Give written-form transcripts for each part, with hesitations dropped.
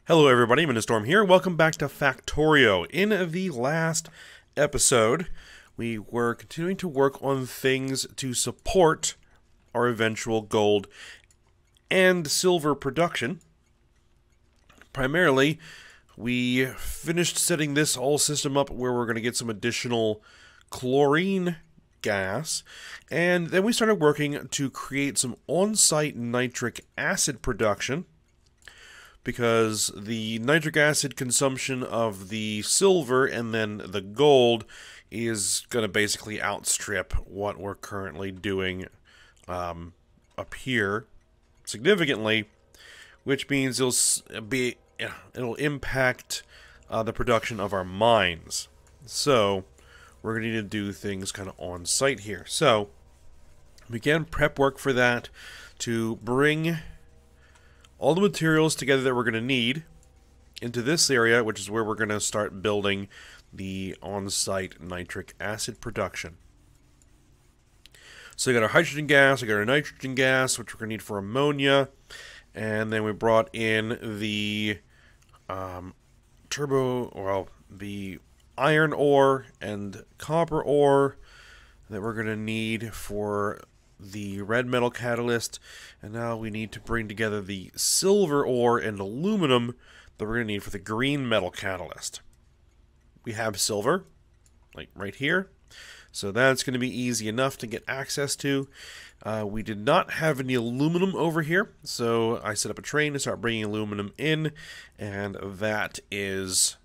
Hello everybody, Storm here. Welcome back to Factorio. In the last episode, we were continuing to work on things to support our eventual gold and silver production. Primarily, we finished setting this whole system up where we're going to get some additional chlorine gas, and then we started working to create some on-site nitric acid production, because the nitric acid consumption of the silver and then the gold is going to basically outstrip what we're currently doing up here significantly, which means it'll impact the production of our mines. So we're going to need to do things kind of on site here. So we began prep work for that to bring all the materials together that we're going to need into this area, which is where we're going to start building the on-site nitric acid production. So we got our hydrogen gas, we got our nitrogen gas, which we're going to need for ammonia, and then we brought in the the iron ore and copper ore that we're going to need for the red metal catalyst, and now we need to bring together the silver ore and aluminum that we're going to need for the green metal catalyst. We have silver, like right here, so that's going to be easy enough to get access to. We did not have any aluminum over here, so I set up a train to start bringing aluminum in, and that is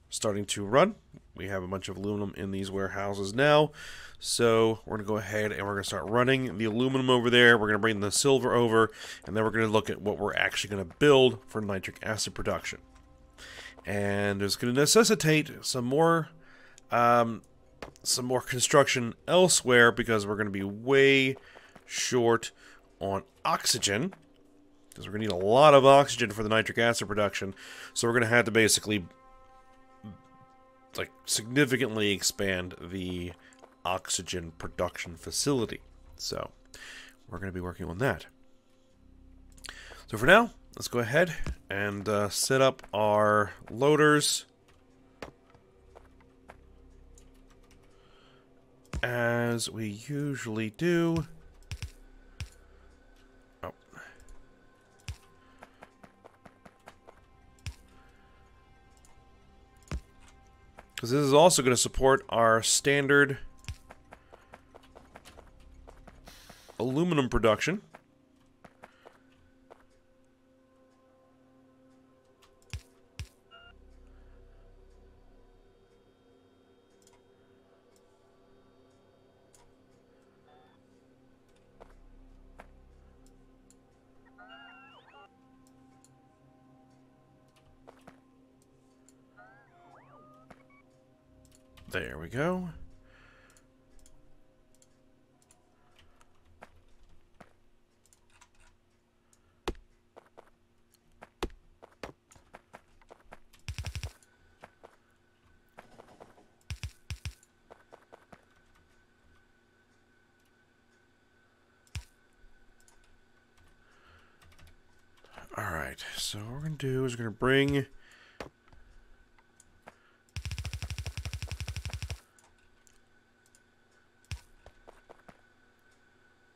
starting to run. We have a bunch of aluminum in these warehouses now, so we're going to go ahead and we're going to start running the aluminum over there. We're going to bring the silver over, and then we're going to look at what we're actually going to build for nitric acid production. And it's going to necessitate some more construction elsewhere, because we're going to be way short on oxygen, because we're going to need a lot of oxygen for the nitric acid production. So we're going to have to basically significantly expand the oxygen production facility. So we're going to be working on that. So for now, let's go ahead and set up our loaders as we usually do. Because this is also going to support our standard aluminum production. There we go. Alright, so what we're going to do is we're going to bring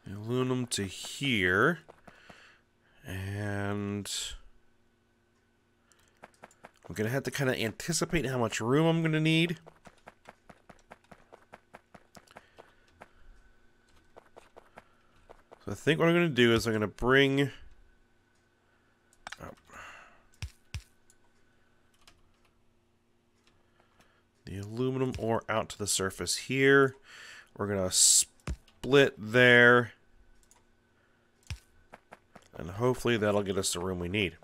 aluminum to here, and I'm going to have to kind of anticipate how much room I'm going to need. So I think what I'm going to do is I'm going to bring the aluminum ore out to the surface here. We're going to split there, and hopefully that'll get us the room we need.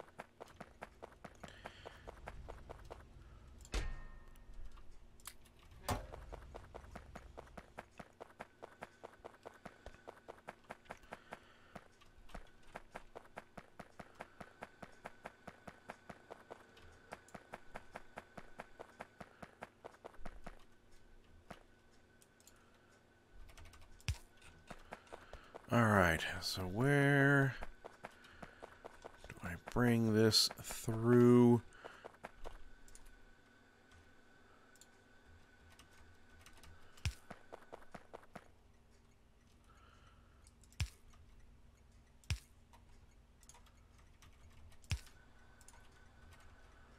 Alright, so where do I bring this through.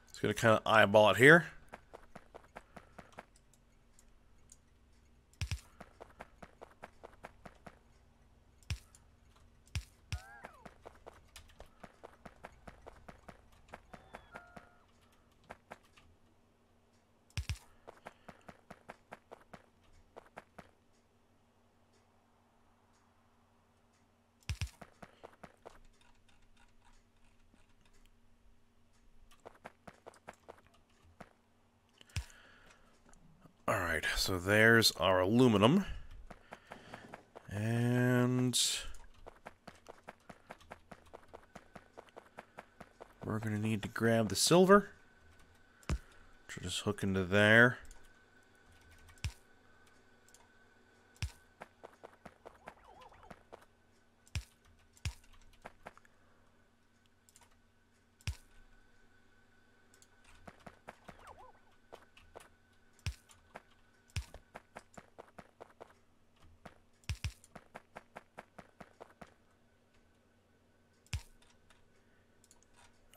It's going to kind of eyeball it here. Alright, so there's our aluminum. And we're going to need to grab the silver. Which will just hook into there.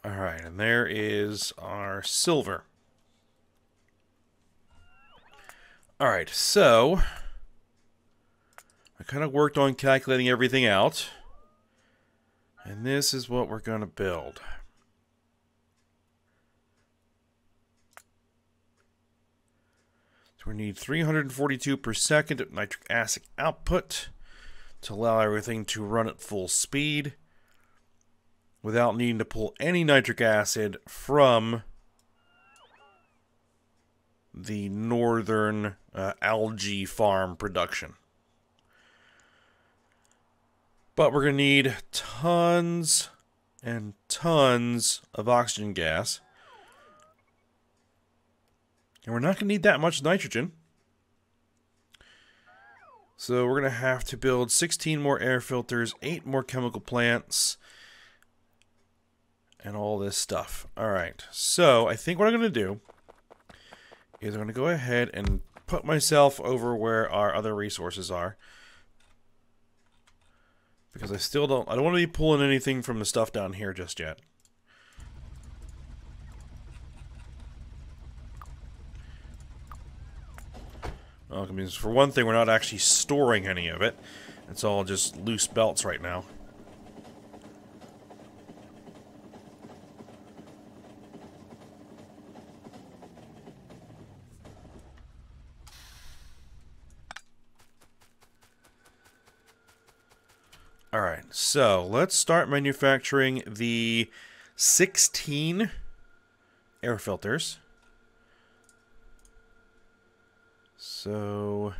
Alright, and there is our silver. Alright, so I kind of worked on calculating everything out. And this is what we're going to build. So we need 342 per second of nitric acid output to allow everything to run at full speed without needing to pull any nitric acid from the northern algae farm production. But we're going to need tons and tons of oxygen gas. And we're not going to need that much nitrogen. So we're going to have to build 16 more air filters, 8 more chemical plants, and all this stuff. Alright, so I think what I'm going to do is I'm going to go ahead and put myself over where our other resources are. Because I don't want to be pulling anything from the stuff down here just yet. Well, because for one thing, we're not actually storing any of it. It's all just loose belts right now. Alright, so let's start manufacturing the 16 air filters. So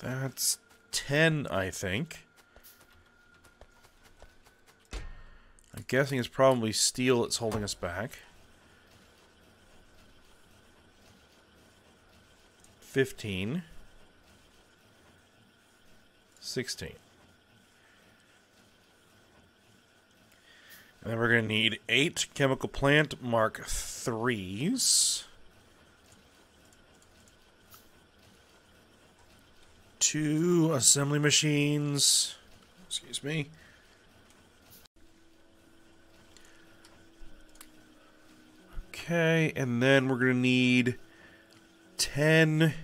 that's 10, I think. I'm guessing it's probably steel that's holding us back. 15. 16. And then we're going to need 8 chemical plant Mark IIIs. 2 assembly machines. Excuse me. Okay, and then we're going to need 10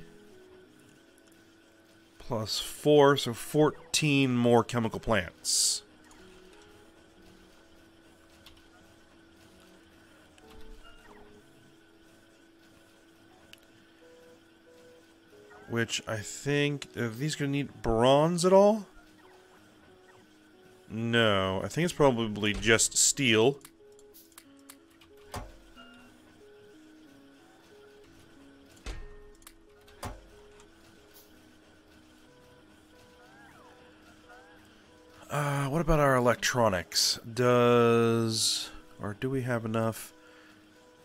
plus 4, so 14 more chemical plants. Which I think, are these going to need bronze at all? No, I think it's probably just steel. What about our electronics? Do we have enough?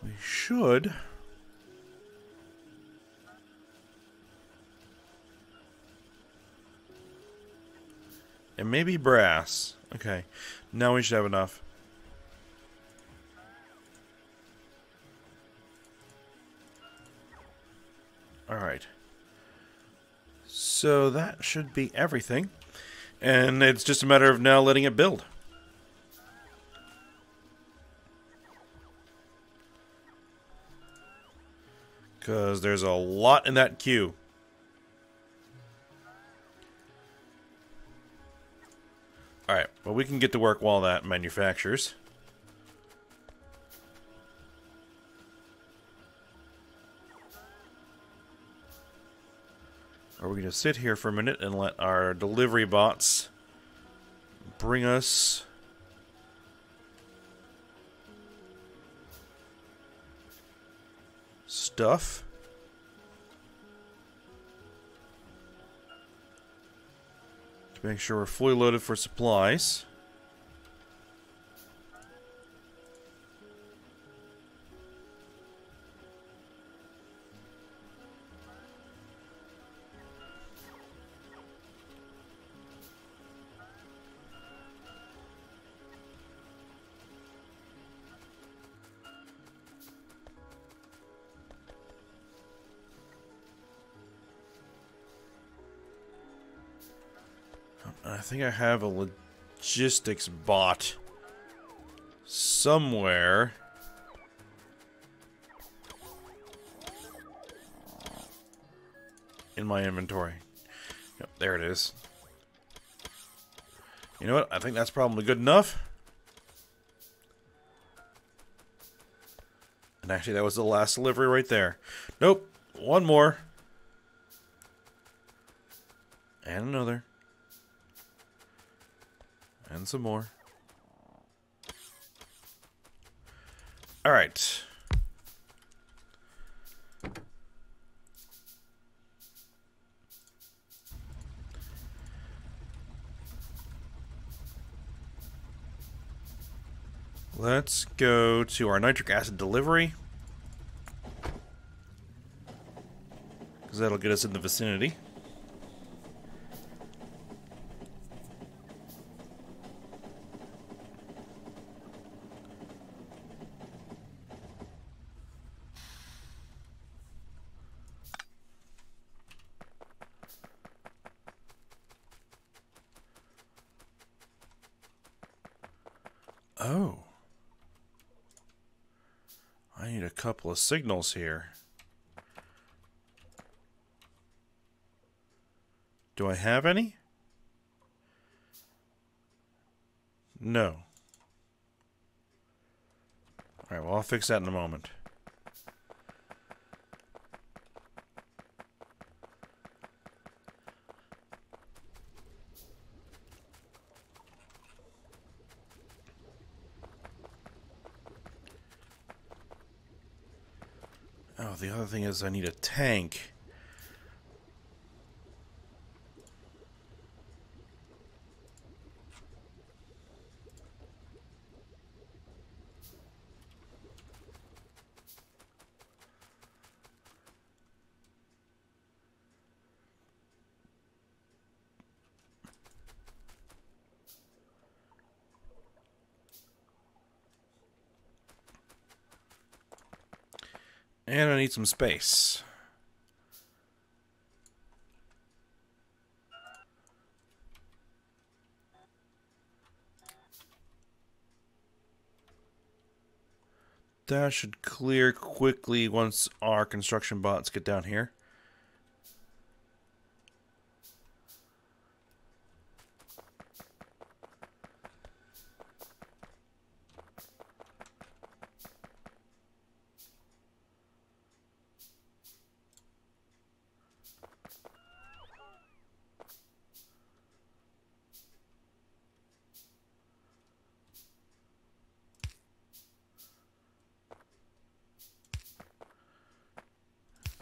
We should. And maybe brass. Okay. Now we should have enough. Alright. So that should be everything. And it's just a matter of now letting it build. Because there's a lot in that queue. Alright, well we can get to work while that manufactures. Or we can just sit here for a minute and let our delivery bots bring us stuff. To make sure we're fully loaded for supplies. I think I have a logistics bot somewhere. In my inventory. Yep, there it is. You know what? I think that's probably good enough. And actually, that was the last delivery right there. Nope. One more. And another. And some more. Alright. Let's go to our nitric acid delivery. Because that'll get us in the vicinity. Oh. I need a couple of signals here. Do I have any? No. Alright, well, I'll fix that in a moment. Oh, the other thing is I need a tank. And I need some space. That should clear quickly once our construction bots get down here.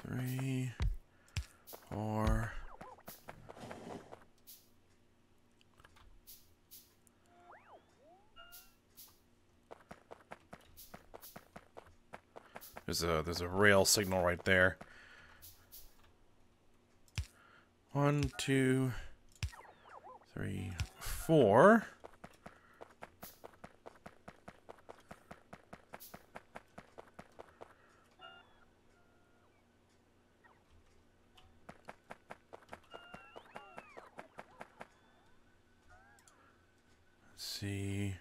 Three, four. There's a rail signal right there. 1, 2, 3, 4. Let's see.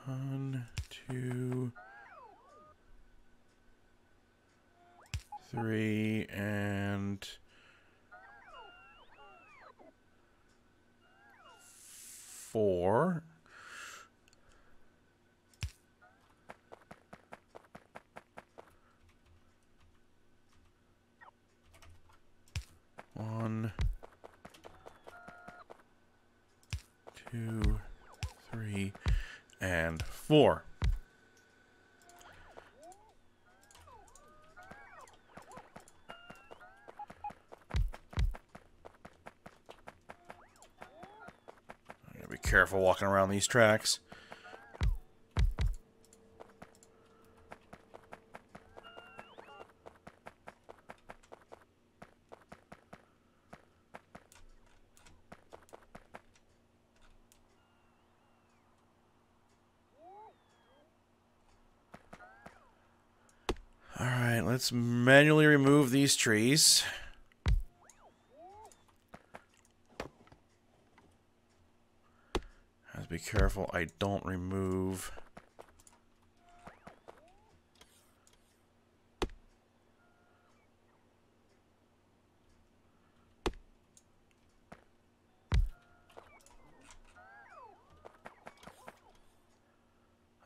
1, 2, 3, and 4. One, 2, 3, and 4. Be careful walking around these tracks. All right, let's manually remove these trees. Be careful I don't remove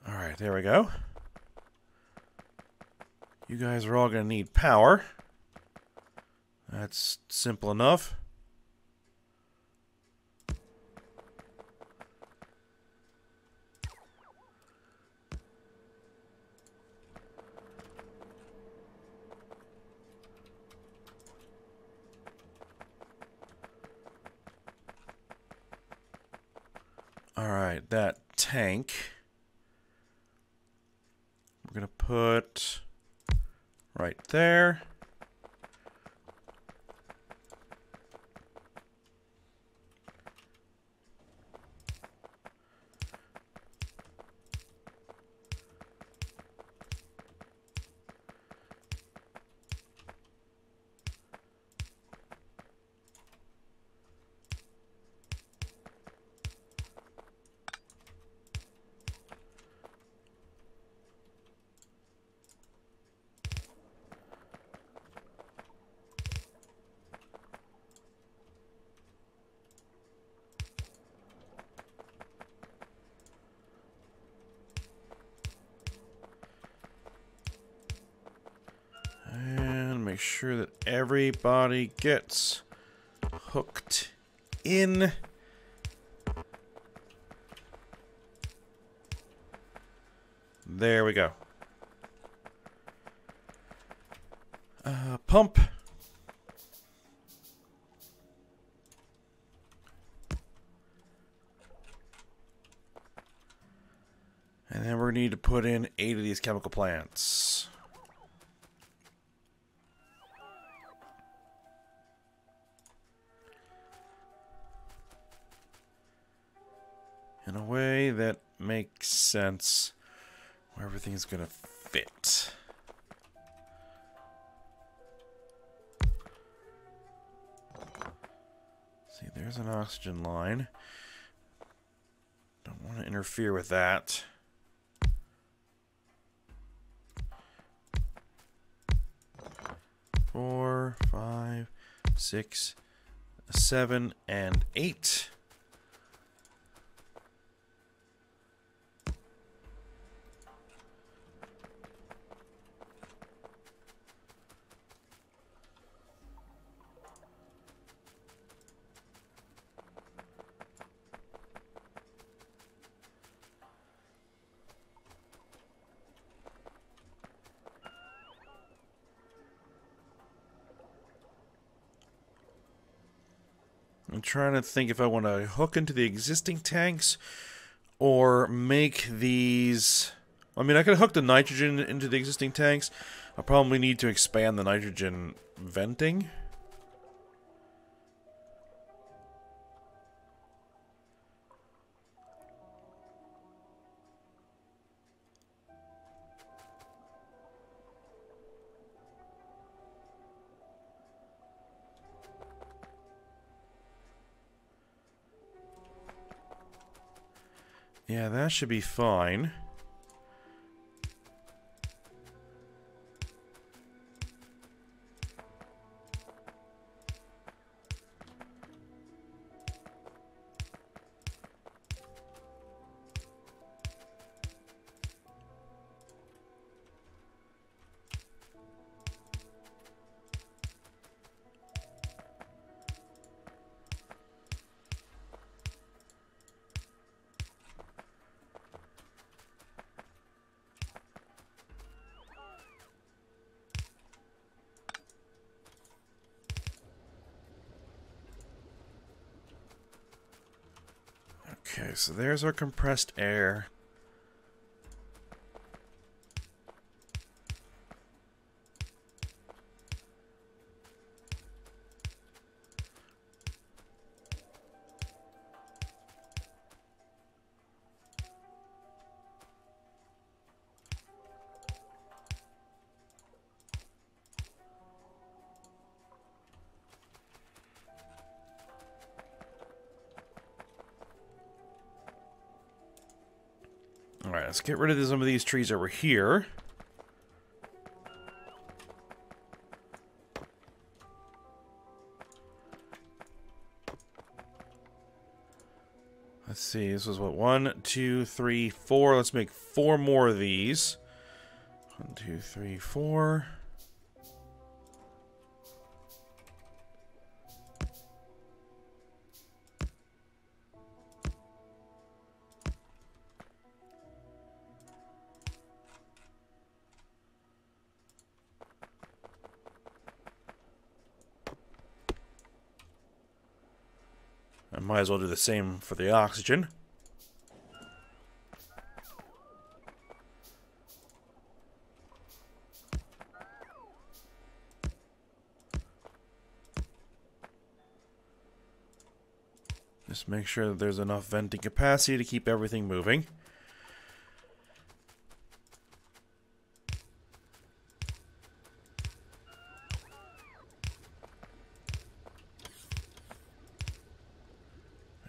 all right, there we go. You guys are all going to need power. That's simple enough. Alright, that tank we're going to put right there. Make sure that everybody gets hooked in. There we go. Pump. And then we're going to need to put in 8 of these chemical plants. In a way that makes sense, where everything's gonna fit. See, there's an oxygen line. Don't want to interfere with that. Four, 5, 6, 7, and 8. I'm trying to think if I want to hook into the existing tanks or make these... I mean, I could hook the nitrogen into the existing tanks. I'll probably need to expand the nitrogen venting. Yeah, that should be fine. Okay, so there's our compressed air. Alright, let's get rid of some of these trees over here. Let's see, this was what? 1, 2, 3, 4. Let's make 4 more of these. 1, 2, 3, 4. I might as well do the same for the oxygen. Just make sure that there's enough venting capacity to keep everything moving.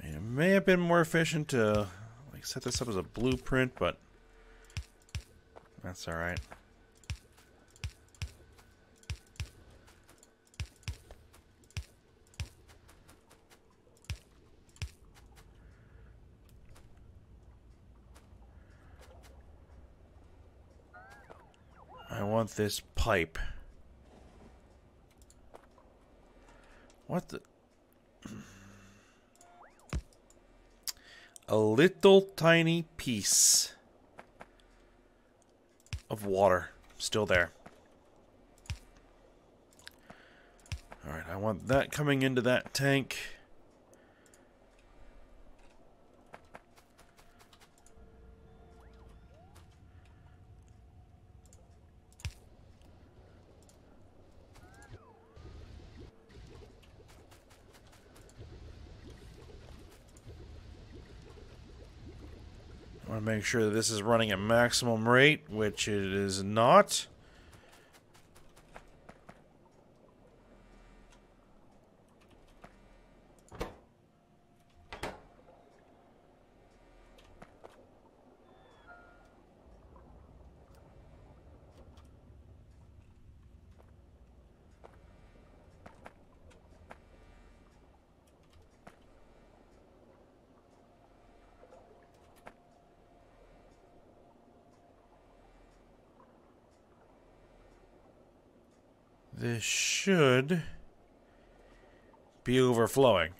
It may have been more efficient to like set this up as a blueprint, but that's all right. I want this pipe. What the? A little tiny piece of water still there. Alright, I want that coming into that tank. I want to make sure that this is running at maximum rate, which it is not. This should be overflowing.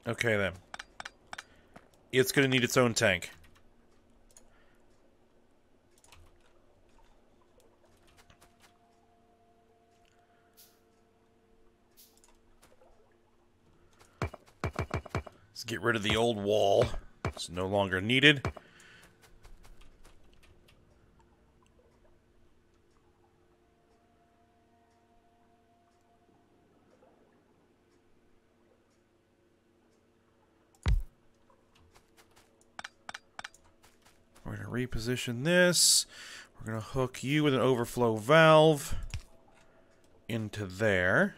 Okay then. It's going to need its own tank. Let's get rid of the old wall. It's no longer needed. we're going to reposition this. We're going to hook you with an overflow valve into there.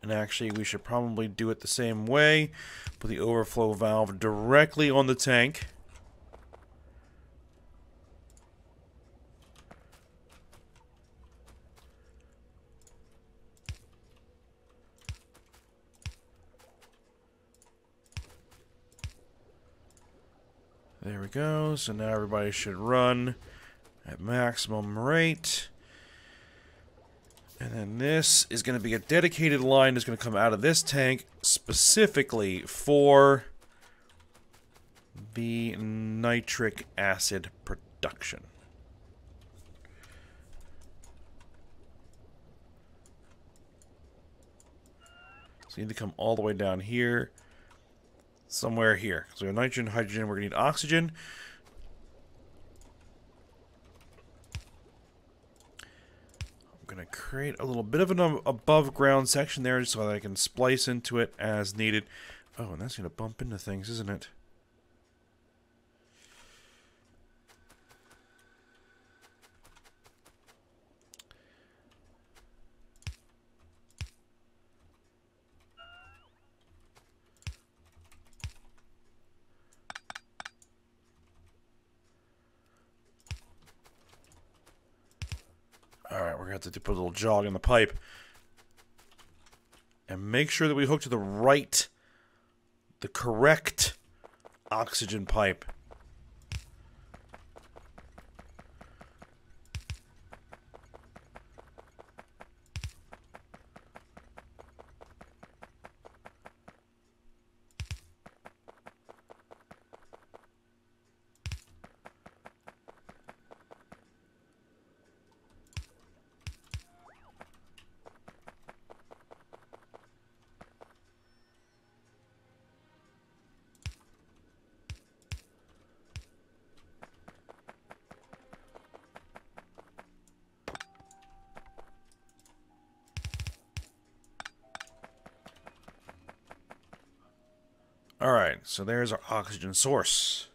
And actually, we should probably do it the same way. Put the overflow valve directly on the tank. There we go. So now everybody should run at maximum rate. And then this is going to be a dedicated line that's going to come out of this tank specifically for the nitric acid production. So you need to come all the way down here, somewhere here. So we have nitrogen, hydrogen, we're going to need oxygen. I'm going to create a little bit of an above ground section there so that I can splice into it as needed. Oh, and that's going to bump into things, isn't it? Alright, we're going to have to put a little jog in the pipe. And make sure that we hook to the correct oxygen pipe. Alright, so there's our oxygen source.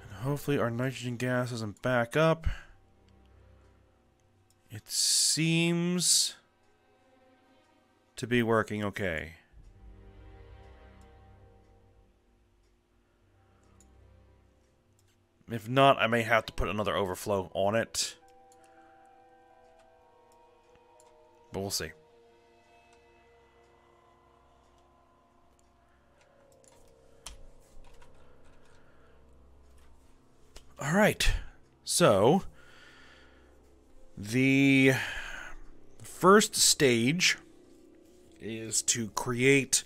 And hopefully our nitrogen gas doesn't back up. It seems to be working okay. If not, I may have to put another overflow on it. But we'll see. Alright. So, the first stage is to create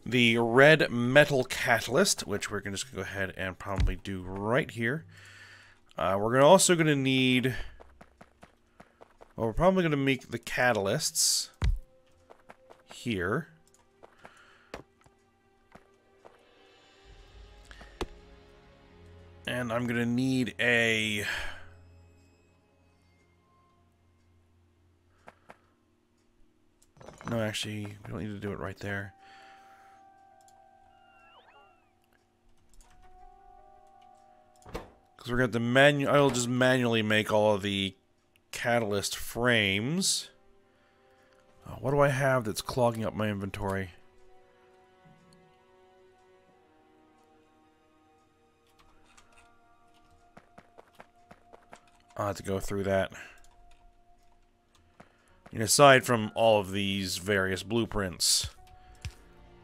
the red metal catalyst, which we're just going to go ahead and probably do right here. We're also going to need... Well, we're probably going to make the catalysts here. And I'm going to need a... No, actually, we don't need to do it right there. Because we're going to I'll just manually make all of the catalyst frames. What do I have that's clogging up my inventory? I'll have to go through that. And aside from all of these various blueprints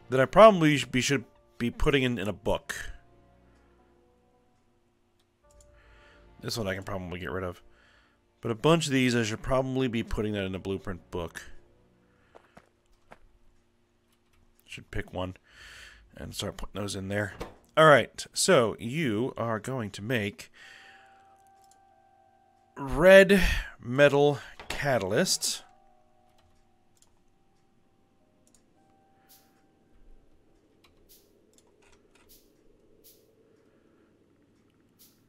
that I probably should be putting in a book. This one I can probably get rid of. But a bunch of these, I should probably be putting that in a blueprint book. Should pick one and start putting those in there. Alright, so you are going to make red metal catalyst.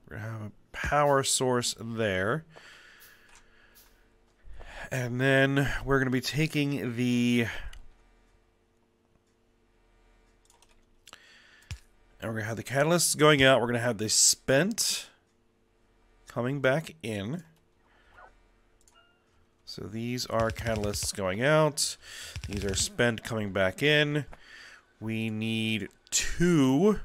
We're going to have a power source there. And then we're going to be taking the we're going to have the catalysts going out. We're going to have the spent coming back in. So these are catalysts going out. These are spent coming back in. We need 2.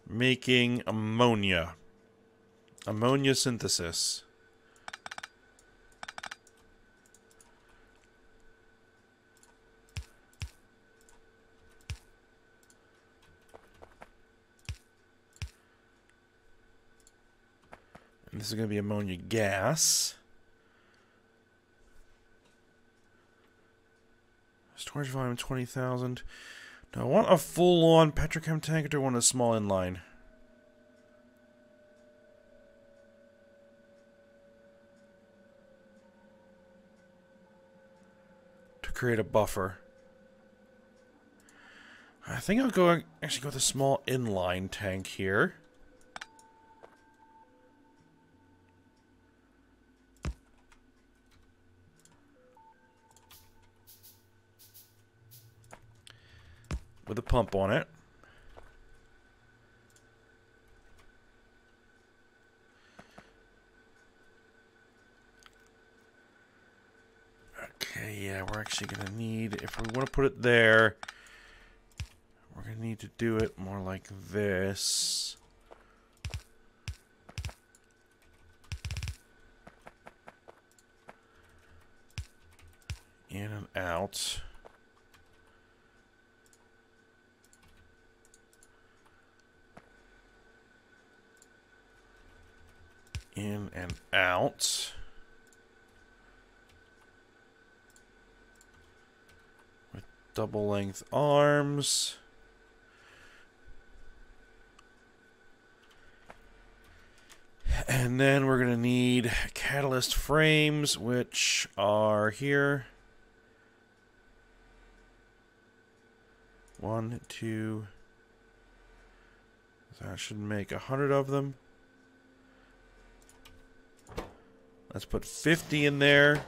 Making ammonia. Ammonia synthesis. And this is going to be ammonia gas. Storage volume 20,000. Do I want a full-on Petrochem tank or do I want a small inline? To create a buffer. I think I'll actually go with a small inline tank here. With a pump on it. Okay, yeah, we're actually going to need, if we want to put it there, we're going to need to do it more like this. In and out. In and out. With double length arms. And then we're going to need catalyst frames, which are here. 1, 2. So I should make 100 of them. Let's put 50 in there.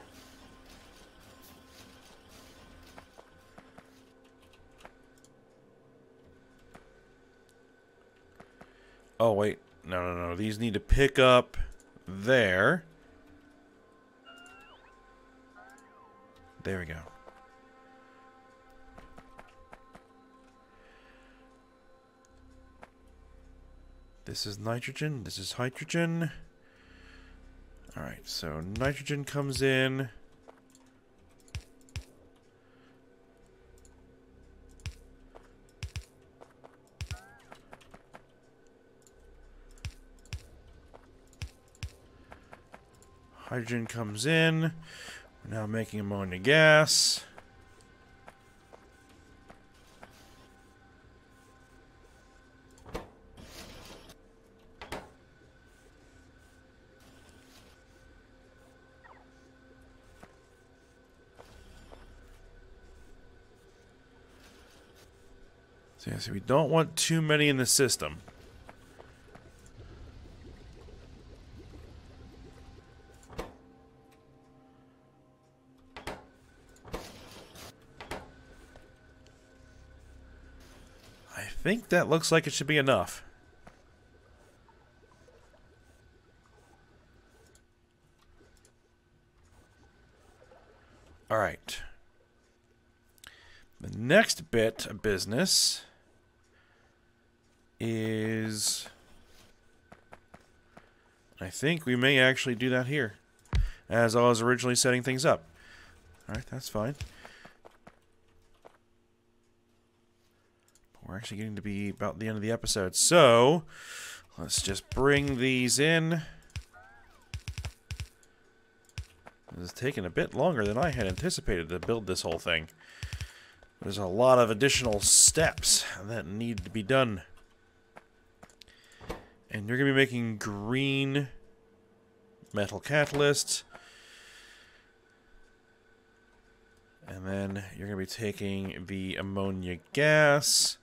Oh, wait. No. These need to pick up there. There we go. This is nitrogen. This is hydrogen. Alright, so nitrogen comes in. Hydrogen comes in. We're now making ammonia gas. So yeah, so we don't want too many in the system. I think that looks like it should be enough. All right. The next bit of business is, I think we may actually do that here, as I was originally setting things up. Alright, that's fine. We're actually getting to be about the end of the episode, so let's just bring these in. This is taking a bit longer than I had anticipated to build this whole thing. There's a lot of additional steps that need to be done. And you're going to be making green metal catalysts. And then you're going to be taking the ammonia gas.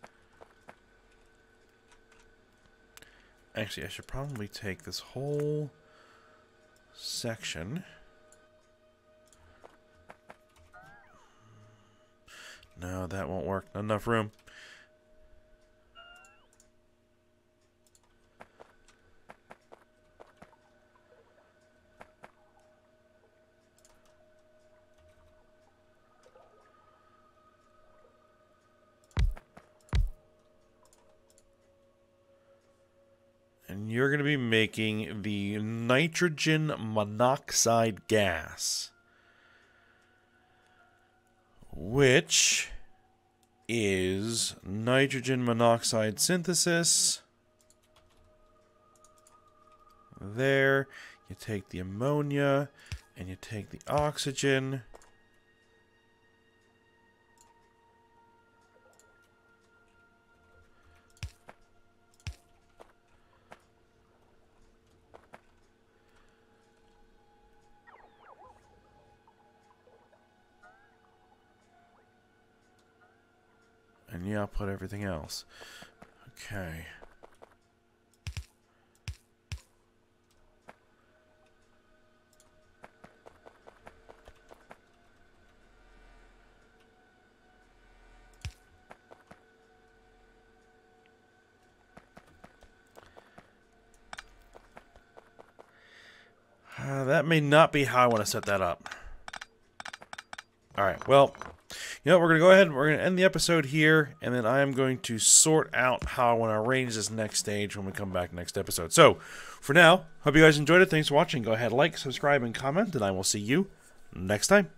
Actually, I should probably take this whole section. No, that won't work. Not enough room. And you're going to be making the nitrogen monoxide gas, which is nitrogen monoxide synthesis. There, you take the ammonia and you take the oxygen. And yeah, I'll put everything else. Okay. That may not be how I want to set that up. Alright, well, you know, we're going to go ahead and we're going to end the episode here, and then I am going to sort out how I want to arrange this next stage when we come back next episode. So, for now, hope you guys enjoyed it. Thanks for watching. Go ahead, like, subscribe, and comment, and I will see you next time.